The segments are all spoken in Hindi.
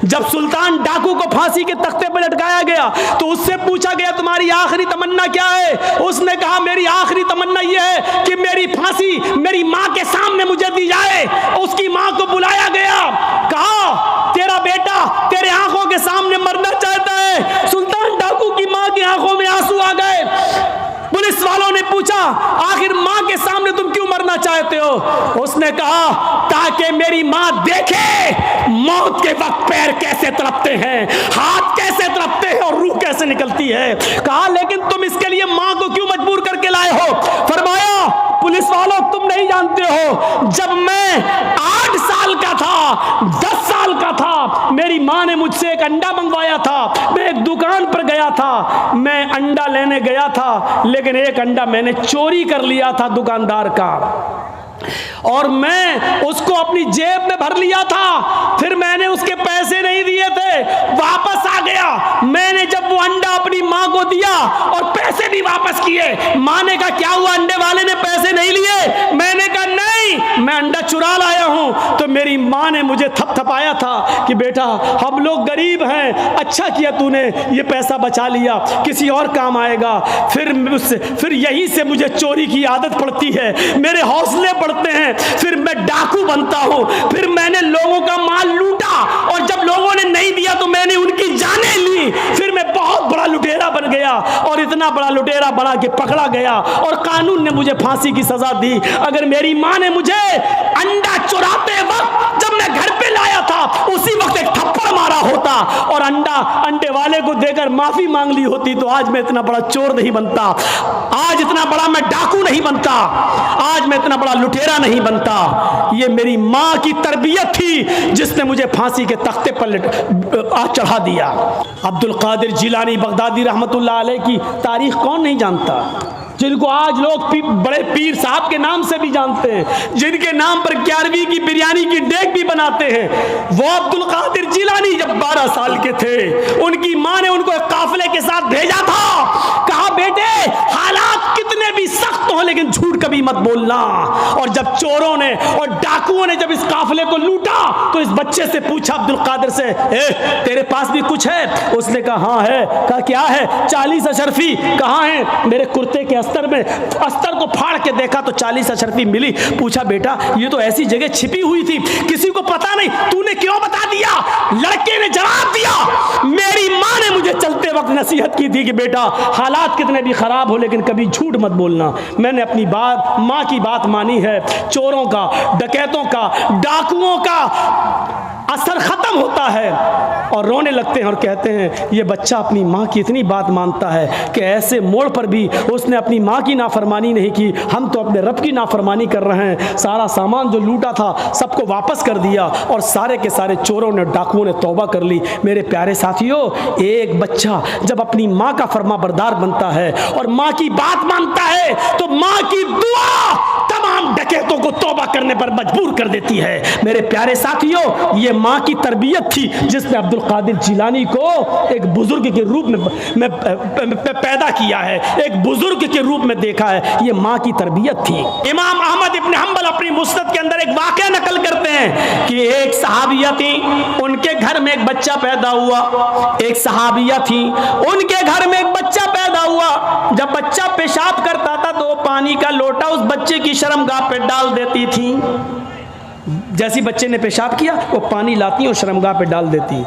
जब सुल्तान डाकू को फांसी के तख्ते पर लटकाया गया तो उससे पूछा गया तुम्हारी आखिरी तमन्ना क्या है? उसने कहा मेरी आखिरी तमन्ना यह है कि मेरी फांसी मेरी मां के सामने मुझे दी जाए। उसकी मां को बुलाया गया, कहा तेरा बेटा तेरे आंखों के सामने मरना चाहता है। सुल्तान डाकू की मां की आंखों में आंसू आ गए। पुलिस वालों ने पूछा आखिर मां के सामने तुम क्यों मरना चाहते हो? उसने कहा ताकि मेरी मां देखे मौत के वक्त पैर कैसे तड़पते हैं, हाथ कैसे तड़पते हैं और रूह कैसे निकलती है। कहा लेकिन तुम इसके लिए मां को क्यों मजबूर करके लाए हो? फरमाया पुलिस वालों तुम नहीं जानते हो, जब मैं 8 साल का था, 10 साल का था, मेरी मां ने मुझसे एक अंडा मंगवाया था। मैं एक दुकान पर गया था, मैं अंडा लेने गया था, लेकिन एक अंडा मैंने चोरी कर लिया था दुकानदार का और मैं उसको अपनी जेब में भर लिया था। फिर मैंने उसके पैसे नहीं दिए थे, वापस आ गया। मैंने जब वो अंडा अपनी मां को दिया और पैसे भी वापस किए, मां ने कहा क्या हुआ, अंडे वाले ने पैसे नहीं लिए? मैंने कहा नहीं, मैं अंडा चुरा लाया हूं। तो मेरी मां ने मुझे थपथपाया था कि बेटा हम लोग गरीब हैं, अच्छा किया तूने ये पैसा बचा लिया, किसी और काम आएगा। फिर यहीं से मुझे चोरी की आदत पड़ती है, मेरे हौसले पड़ते हैं, फिर मैं डाकू बनता हूं। फिर मैंने लोगों का माल लूटा और जब लोगों ने नहीं दिया तो मैंने उनकी जानें ली। फिर मैं बहुत बड़ा लुटेरा बन गया और इतना बड़ा लुटेरा बना के पकड़ा गया और कानून ने मुझे फांसी की सजा दी। अगर मेरी मां ने मुझे अंडा चुराते वक्त जब मैं घर पे लाया था उसी वक्त एक थप्पड़ मारा होता और अंडे वाले को देकर माफी मांग ली होती तो आज मैं इतना बड़ा चोर नहीं बनता, आज इतना बड़ा मैं डाकू नहीं बनता, आज मैं इतना बड़ा लुटेरा नहीं बनता। ये मेरी मां की तरबियत थी जिसने मुझे फांसी के तख्ते पर चढ़ा दिया। अब्दुल कादिर जिलानी बगदादी रहमतुल्लाह अलैह की तारीख कौन नहीं जानता, जिनको आज लोग बड़े पीर साहब के नाम से भी जानते हैं, जिनके नाम पर 11वीं की बिरयानी की डेग भी बनाते हैं। वो अब्दुल कादिर जिलानी जब 12 साल के थे, उनकी मां ने उनको एक काफिले के साथ भेजा था, कहा बेटे हालात कितने भी सख्त हो लेकिन झूठ कभी मत बोलना। और जब चोरों ने और डाकुओं ने जब इस काफिले को लूटा तो इस बच्चे से पूछा अब्दुल कादिर से, तेरे पास भी कुछ है? उसने कहा हाँ है। कहा क्या है? 40 अशरफी। कहाँ है? मेरे कुर्ते के अस्तर में। अस्तर को फाड़ के देखा तो 40 अशरफी मिली। पूछा बेटा ये तो ऐसी जगह छिपी हुई थी, किसी को पता नहीं, तूने क्यों बता दिया? लड़के ने जवाब दिया मेरी मां ने मुझे चलते वक्त नसीहत की थी कि बेटा हालात कितने भी खराब हो लेकिन कभी झूठ मत बोलना। मैंने अपनी बात, मां की बात मानी है। चोरों का, डकैतों का, डाकुओं का असर खत्म होता है और रोने लगते हैं और कहते हैं ये बच्चा अपनी माँ की इतनी बात मानता है कि ऐसे मोड़ पर भी उसने अपनी माँ की नाफरमानी नहीं की, हम तो अपने रब की नाफरमानी कर रहे हैं। सारा सामान जो लूटा था सबको वापस कर दिया और सारे के सारे चोरों ने, डाकुओं ने तौबा कर ली। मेरे प्यारे साथियों, एक बच्चा जब अपनी माँ का फरमाबरदार बनता है और माँ की बात मानता है तो माँ की दुआ तमाम डकैतों को तौबा करने पर मजबूर कर देती है। मेरे प्यारे साथियों, ये माँ की तरबियत थी जिसने अब्दुल कादिर जिलानी को एक बुजुर्ग के रूप में पैदा किया है, एक बुजुर्ग के रूप में देखा है। ये माँ की तरबियत थी। इमाम अहमद इब्न हंबल अपनी मुस्नद के अंदर एक वाक़या नकल करते हैं कि एक सहाबिया थी, उनके घर में एक बच्चा पैदा हुआ। एक सहाबिया थी, उनके घर में एक बच्चा पैदा हुआ। जब बच्चा पेशाब करता था तो पानी का लोटा उस बच्चे की शर्मगाह पे डाल देती थी। जैसी बच्चे ने पेशाब किया वो पानी लाती और शर्मगाह पे डाल देती।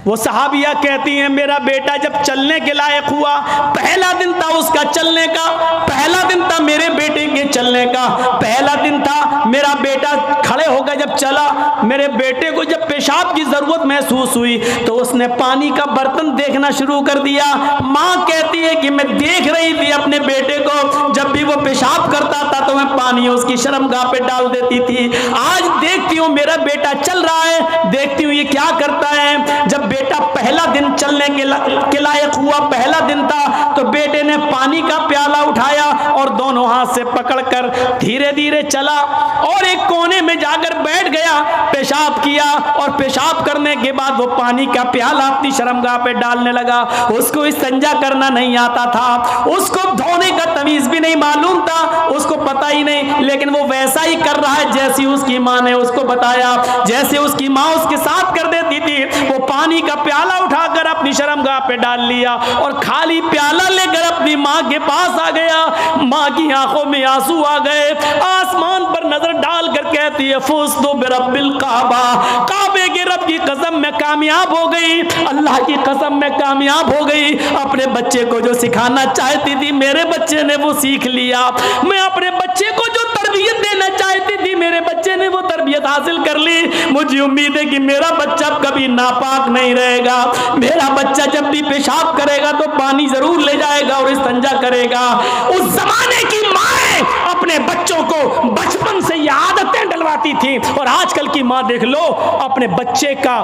वो सहाबिया कहती हैं मेरा बेटा जब चलने के लायक हुआ, पहला दिन था उसका चलने का, पहला दिन था मेरे बेटे के चलने का, पहला दिन था मेरा बेटा खड़े होकर जब चला, मेरे बेटे को जब पेशाब की जरूरत महसूस हुई तो उसने पानी का बर्तन देखना शुरू कर दिया। माँ कहती है कि मैं देख रही थी अपने बेटे को, जब भी वो पेशाब करता था तो मैं पानी उसकी शर्मगाह पे डाल देती थी। आज देखती हूँ मेरा बेटा चल रहा है, देखती हूँ ये क्या करता है। जब बेटा पहला दिन चलने के लायक हुआ, पहला दिन था, तो बेटे ने पानी का प्याला उठाया और दोनों हाथ से पकड़कर धीरे धीरे चला और एक कोने में जाकर बैठ गया, पेशाब किया और पेशाब करने के बाद वो पानी का प्याला अपनी शर्मगाह पे डालने लगा। उसको इस्तिंजा करना नहीं आता था, उसको धोने का तमीज भी नहीं मालूम था, उसको पता ही नहीं, लेकिन वो वैसा ही कर रहा है जैसी उसकी माँ ने उसको बताया। जैसे उसकी माँ उसके साथ कर देती थी वो पानी का प्याला उठाकर अपनी शर्मगाह पे डाल लिया और खाली प्याला लेकर अपनी माँ के पास आ गया। माँ की आंखों में आंसू आ गए, आसमान पर नजर डालकर कहती है फुज़्तु बिरब्बिल काबा, काबे के रब की कसम में कामयाब हो गई, अल्लाह की कसम में कामयाब हो गई। अपने बच्चे को जो सिखाना चाहती थी मेरे बच्चे ने वो सीख लिया। मैं अपने बच्चे को जो तरबियत देना चाहती थी मेरे बच्चे ने वो तरबियत हासिल कर ली। मुझे उम्मीद है कि मेरा बच्चा कभी नापाक नहीं रहेगा। मेरा बच्चा जब भी पेशाब करेगा तो पानी जरूर ले जाएगा और इस्तिंजा करेगा। उस जमाने की माएं अपने बच्चों को बचपन से ये आदतें डलवाती थी और आजकल की माँ देख लो, अपने बच्चे का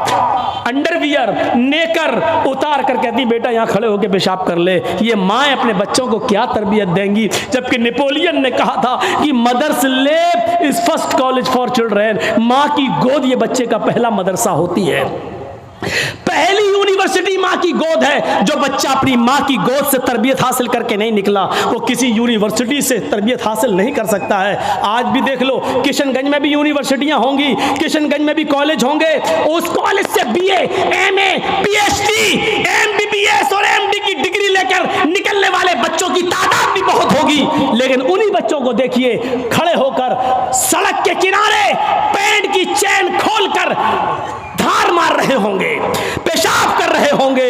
अंडरवियर नेकर उतार कर कहती बेटा यहाँ खड़े होकर पेशाब कर ले। ये माएं अपने बच्चों को क्या तरबियत देंगी? जबकि नेपोलियन ने कहा था कि mother's lap is first college for children, माँ की गोद ये बच्चे का पहला मदरसा होती है, पहली यूनिवर्सिटी माँ की गोद है। जो बच्चा अपनी माँ की गोद से तरबियत हासिल करके नहीं निकला वो किसी यूनिवर्सिटी से तरबियत हासिल नहीं कर सकता है। आज भी देख लो, किशनगंज में भी यूनिवर्सिटियां होंगी, किशनगंज में भी कॉलेज होंगे, उस कॉलेज से बीए, एमए, पीएचडी, एमबीबीएस और एमडी की डिग्री लेकर निकलने वाले बच्चों की तादाद भी बहुत होगी। लेकिन उन्हीं बच्चों को देखिए खड़े होकर सड़क के किनारे पैंट की चैन खोलकर धार मार रहे होंगे, पेशाब कर रहे होंगे।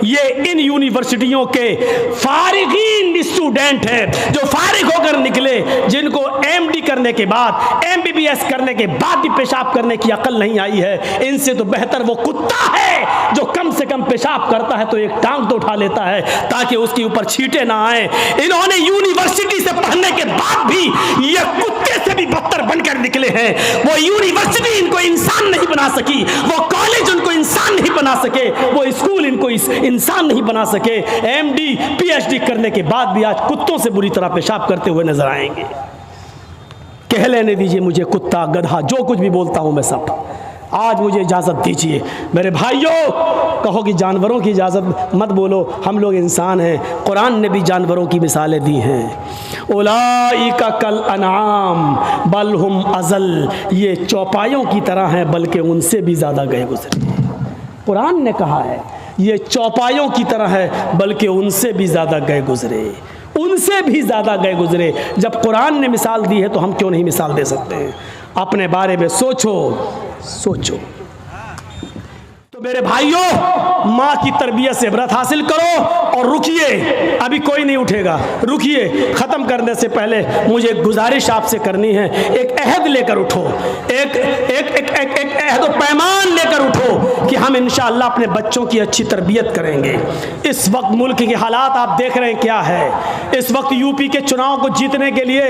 ये इन यूनिवर्सिटियों के फारिगीन स्टूडेंट हैं जो फारिग होकर निकले, जिनको एमडी करने के बाद, एमबीबीएस करने के बाद भी पेशाब करने की अकल नहीं आई है। इनसे तो बेहतर वो कुत्ता है जो कम से कम पेशाब करता है तो एक टांग तो उठा लेता है ताकि उसके ऊपर छींटे ना आए। इन्होंने यूनिवर्सिटी से पढ़ने के बाद भी ये कुत्ते से भी बदतर बनकर निकले हैं। वो यूनिवर्सिटी इनको इंसान नहीं बना सकी, वो कॉलेज उनको इंसान नहीं बना सके, वो स्कूल इनको इंसान नहीं बना सके। एमडी पीएचडी करने के बाद भी आज कुत्तों से बुरी तरह पेशाब करते हुए नजर आएंगे। कह लेने दीजिए मुझे कुत्ता, गधा, जो कुछ भी बोलता हूं मैं सब। आज मुझे इजाज़त दीजिए मेरे भाइयों, कहो कि जानवरों की इजाज़त मत बोलो, हम लोग इंसान हैं। कुरान ने भी जानवरों की मिसालें दी हैं। उलाइका कल अनाम बल हुम अज़ल, ये चौपायों की तरह हैं बल्कि उनसे भी ज़्यादा गए गुजरे। कुरान ने कहा है ये चौपायों की तरह है बल्कि उनसे भी ज़्यादा गए गुजरे, उनसे भी ज़्यादा गए गुजरे। जब कुरान ने मिसाल दी है तो हम क्यों नहीं मिसाल दे सकते हैं? अपने बारे में सोचो। तो मेरे भाइयों, माँ की तरबियत से इबरत हासिल करो और रुकिए, अभी कोई नहीं उठेगा, रुकिए। ख़त्म करने से पहले मुझे एक गुजारिश आपसे करनी है, एक अहद लेकर उठो, एक अहद व पैमान लेकर उठो कि हम इंशाअल्लाह अपने बच्चों की अच्छी तरबियत करेंगे। इस वक्त मुल्क के हालात आप देख रहे हैं क्या है। इस वक्त यूपी के चुनाव को जीतने के लिए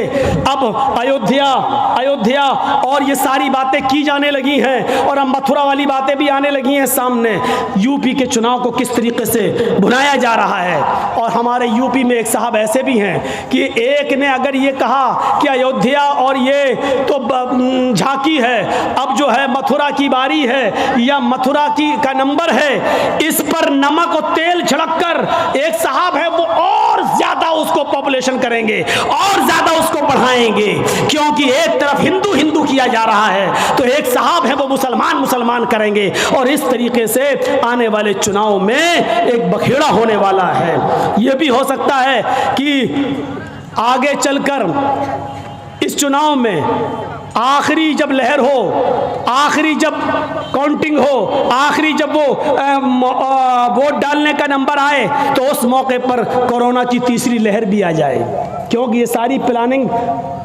अब अयोध्या और ये सारी बातें की जाने लगी हैं और अब मथुरा वाली बातें भी आने लगी हैं सामने। यूपी के चुनाव को किस तरीके से भुनाया जा रहा है। और हमारे यूपी में एक साहब ऐसे भी हैं कि एक ने अगर ये कहा कि अयोध्या और ये तो झांकी है, अब जो है मथुरा की बारी है या मथुरा का नंबर है, इस पर नमक और तेल छिड़ककर एक साहब है वो और ज्यादा उसको पॉपुलेशन करेंगे और ज्यादा उसको बढ़ाएंगे, क्योंकि एक तरफ हिंदू हिंदू किया जा रहा है तो एक साहब है वो मुसलमान मुसलमान करेंगे। और इस तरीके से आने वाले चुनाव में एक बखेड़ा होने वाला है। यह भी हो सकता है कि आगे चलकर इस चुनाव में आखिरी जब लहर हो, आखिरी जब काउंटिंग हो, आखिरी जब वो वोट डालने का नंबर आए तो उस मौके पर कोरोना की तीसरी लहर भी आ जाए, क्योंकि ये सारी प्लानिंग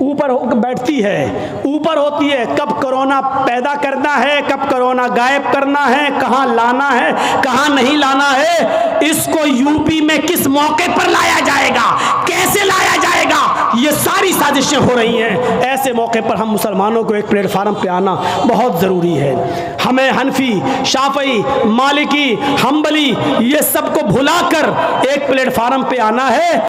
ऊपर बैठती है, ऊपर होती है। कब कोरोना पैदा करना है, कब कोरोना गायब करना है, कहाँ लाना है, कहाँ नहीं लाना है, इसको यूपी में किस मौके पर लाया जाएगा, कैसे लाया जाएगा, ये सारी साजिशें हो रही हैं। ऐसे मौके पर हम मुसलमानों को एक प्लेटफार्म पे आना बहुत ज़रूरी है। हमें हनफी, शाफई, मालिकी, हम्बली ये सबको भुलाकर एक प्लेटफार्म पे आना है।